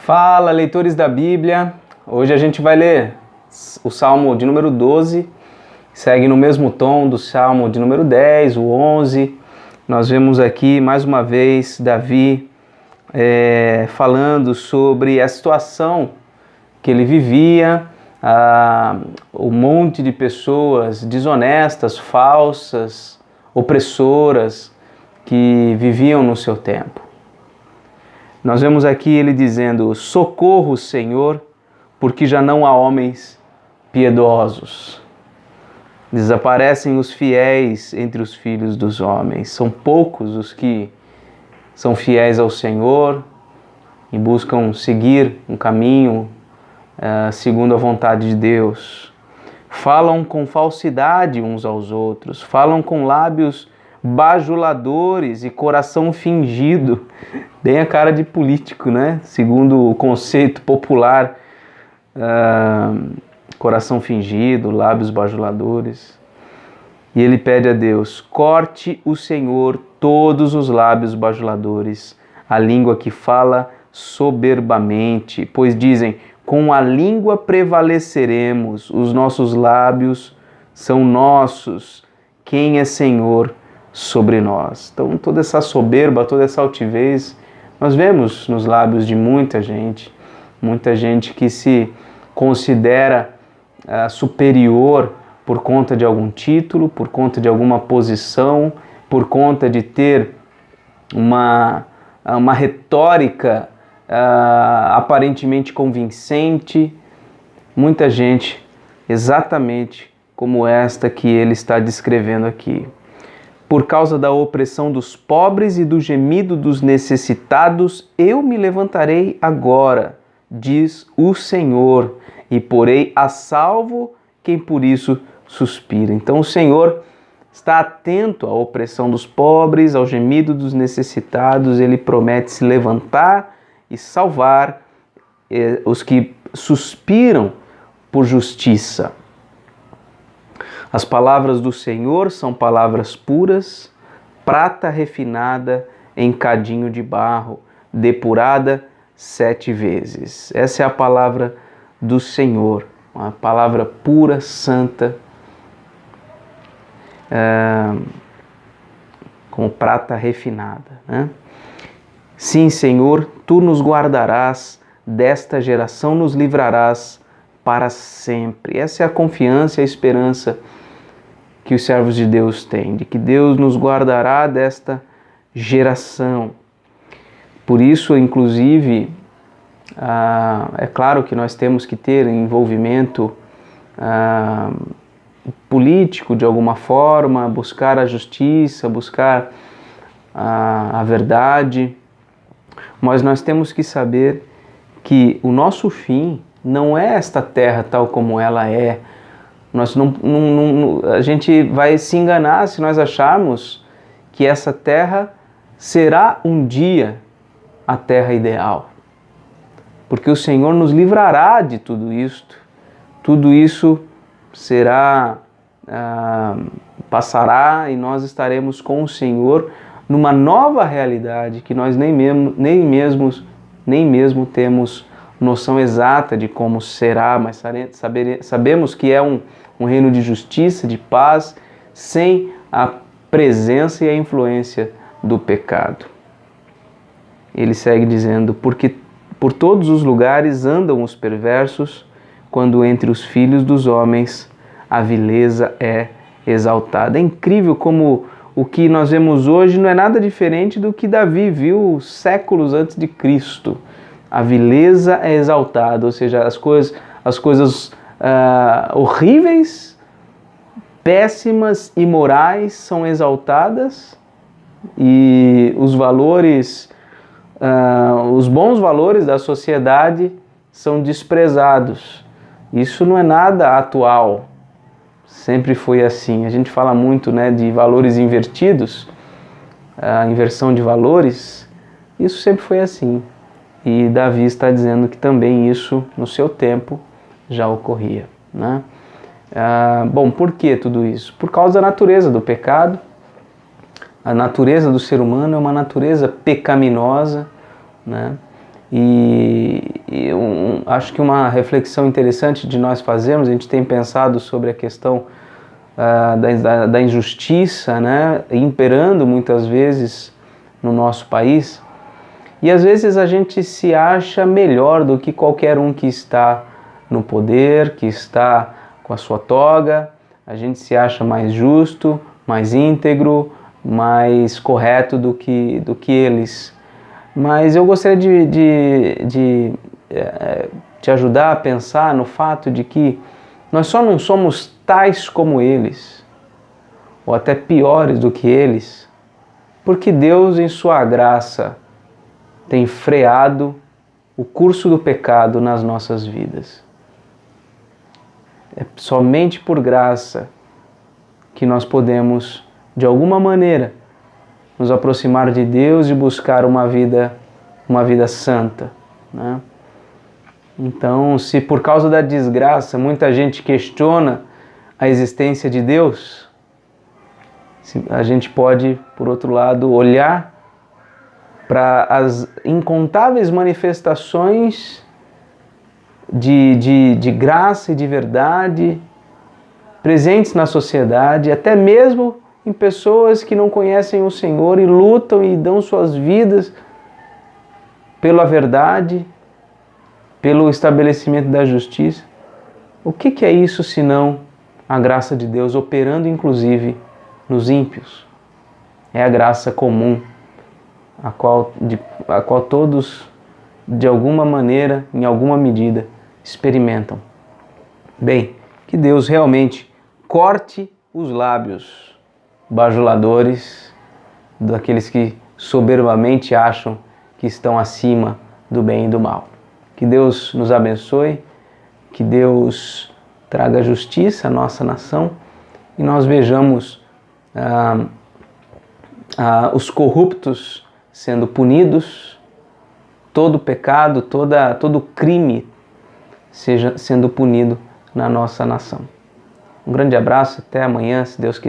Fala, leitores da Bíblia! Hoje a gente vai ler o Salmo de número 12, segue no mesmo tom do Salmo de número 10, o 11. Nós vemos aqui, mais uma vez, Davi falando sobre a situação que ele vivia, o monte de pessoas desonestas, falsas, opressoras, que viviam no seu tempo. Nós vemos aqui ele dizendo: socorro, Senhor, porque já não há homens piedosos. Desaparecem os fiéis entre os filhos dos homens. São poucos os que são fiéis ao Senhor e buscam seguir um caminho segundo a vontade de Deus. Falam com falsidade uns aos outros, falam com lábios bajuladores e coração fingido. Bem a cara de político, né? Segundo o conceito popular, coração fingido, lábios bajuladores. E ele pede a Deus: corte o Senhor todos os lábios bajuladores, a língua que fala soberbamente, pois dizem: com a língua prevaleceremos, os nossos lábios são nossos, quem é Senhor sobre nós? Então toda essa soberba, toda essa altivez, nós vemos nos lábios de muita gente que se considera superior por conta de algum título, por conta de alguma posição, por conta de ter uma retórica aparentemente convincente. Muita gente exatamente como esta que ele está descrevendo aqui. Por causa da opressão dos pobres e do gemido dos necessitados, eu me levantarei agora, diz o Senhor, e porei a salvo quem por isso suspira. Então o Senhor está atento à opressão dos pobres, ao gemido dos necessitados. Ele promete se levantar e salvar os que suspiram por justiça. As palavras do Senhor são palavras puras, prata refinada em cadinho de barro, depurada 7 vezes. Essa é a palavra do Senhor, uma palavra pura, santa, como prata refinada, né? Sim, Senhor, Tu nos guardarás, desta geração nos livrarás para sempre. Essa é a confiança e a esperança que os servos de Deus têm, de que Deus nos guardará desta geração. Por isso, inclusive, é claro que nós temos que ter envolvimento político de alguma forma, buscar a justiça, buscar a verdade, mas nós temos que saber que o nosso fim não é esta terra tal como ela é. A gente vai se enganar se nós acharmos que essa terra será um dia a terra ideal. Porque o Senhor nos livrará de tudo isto. Tudo isso passará e nós estaremos com o Senhor numa nova realidade que nós nem mesmo temos noção exata de como será, mas sabemos que é um reino de justiça, de paz, sem a presença e a influência do pecado. Ele segue dizendo: porque por todos os lugares andam os perversos, quando entre os filhos dos homens a vileza é exaltada. É incrível como o que nós vemos hoje não é nada diferente do que Davi viu séculos antes de Cristo. A vileza é exaltada, ou seja, as coisas horríveis, péssimas, imorais são exaltadas e os valores, os bons valores da sociedade são desprezados. Isso não é nada atual, sempre foi assim. A gente fala muito, né, de valores invertidos, a inversão de valores, isso sempre foi assim. E Davi está dizendo que também isso, no seu tempo, já ocorria, né? Bom, por que tudo isso? Por causa da natureza do pecado. A natureza do ser humano é uma natureza pecaminosa, né? Acho que uma reflexão interessante de nós fazermos, a gente tem pensado sobre a questão da injustiça, né, imperando muitas vezes no nosso país, e às vezes a gente se acha melhor do que qualquer um que está no poder, que está com a sua toga. A gente se acha mais justo, mais íntegro, mais correto do que eles. Mas eu gostaria de te ajudar a pensar no fato de que nós só não somos tais como eles, ou até piores do que eles, porque Deus, em sua graça, tem freado o curso do pecado nas nossas vidas. É somente por graça que nós podemos, de alguma maneira, nos aproximar de Deus e buscar uma vida santa, né? Então, se por causa da desgraça muita gente questiona a existência de Deus, a gente pode, por outro lado, olhar para as incontáveis manifestações de graça e de verdade presentes na sociedade, até mesmo em pessoas que não conhecem o Senhor e lutam e dão suas vidas pela verdade, pelo estabelecimento da justiça. O que é isso senão a graça de Deus operando inclusive nos ímpios? É a graça comum, a qual todos, de alguma maneira, em alguma medida, experimentam. Bem, que Deus realmente corte os lábios bajuladores daqueles que soberbamente acham que estão acima do bem e do mal. Que Deus nos abençoe, que Deus traga justiça à nossa nação e nós vejamos os corruptos sendo punidos, todo pecado, todo crime seja sendo punido na nossa nação. Um grande abraço, até amanhã, se Deus quiser.